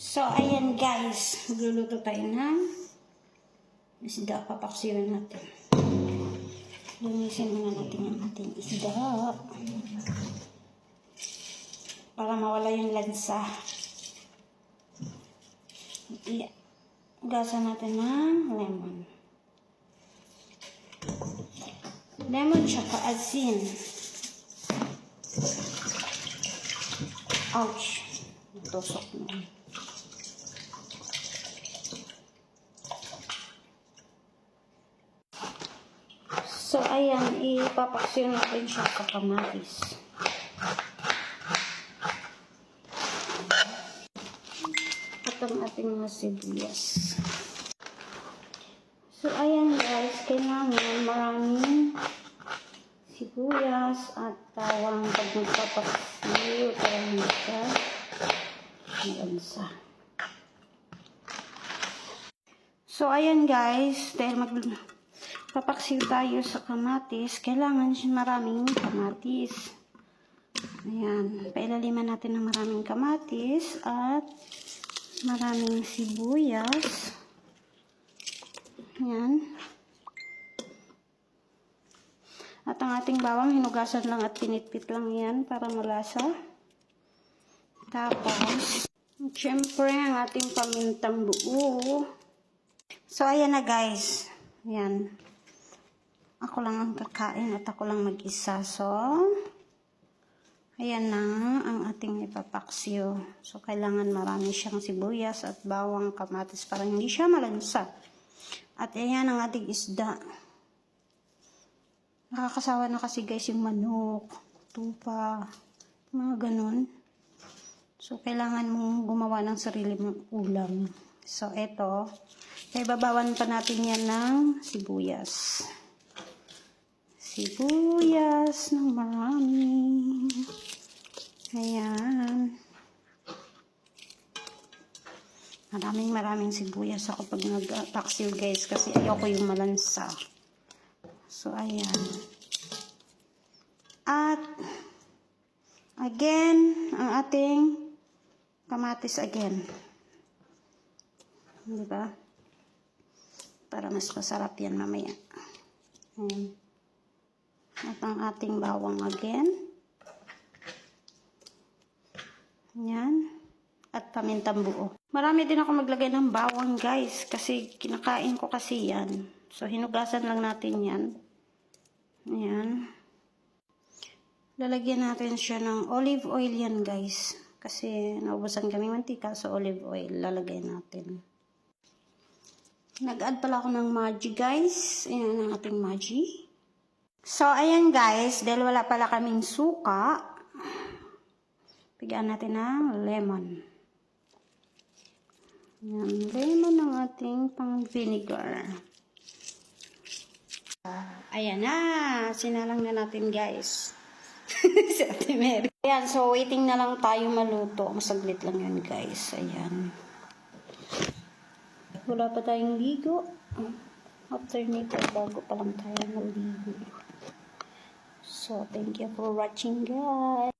So, ayan guys. Magluluto tayo ng isda. Papaksiwan natin. Linisin muna natin ang ating isda. Para mawala yung lansa. Gasan natin ng lemon. Lemon tsaka asin. Ouch. Tusok na. So, ayan, ipapaksiw natin siya sa kamatis. At ang ating mga sibuyas. So, ayan guys, kailangan maraming sibuyas at tawang pag magpapaksiw para hindi siya malansa. So, ayan guys, dahil papaksiw tayo sa kamatis, kailangan maraming kamatis. Ayan, pailaliman natin ng maraming kamatis at maraming sibuyas. Ayan. At ang ating bawang, hinugasan lang at pinitpit lang yan para malasa. Tapos, syempre, ang ating pamintang buo. So, ayan na guys. Ayan. Ako lang ang kakain at ako lang mag-isa. So, ayan na ang ating ipapaksiw. So, kailangan marami siyang sibuyas at bawang, kamatis para hindi siya malansa. At ayan ang ating isda. Nakakasawa na kasi guys yung manok, tupa, mga ganun. So, kailangan mong gumawa ng sarili mong ulam. So, eto. Ibabawan pa natin yan ng sibuyas. Sibuyas ng marami. Ayan. Maraming sibuyas ako pag nagpaksiw guys kasi ayoko yung malansa. So, ayan. At, again, ang ating kamatis again. Diba? Para mas masarap yan mamaya. Ayan. At ang ating bawang again. Ayan. At pamintang buo. Marami din ako maglagay ng bawang guys. Kasi kinakain ko kasi yan. So, hinugasan lang natin yan. Ayan. Lalagyan natin siya ng olive oil yan guys. Kasi naubusan kami mantika sa olive oil. Lalagay natin. Nag-add pala ako ng Maggi guys. Ayan ang ating Maggi. So, ayan guys, dahil wala pala kaming suka, bigyan natin ng lemon. Ayan, lemon ng ating pang vinegar. Ayan na, sinalang na natin guys. Si Ate Mary. Ayan, so waiting na lang tayo maluto. Masaglit lang yun guys. Ayan. Wala pa tayong ligo. After nito, bago pa lang tayo maligo. So, thank you for watching guys.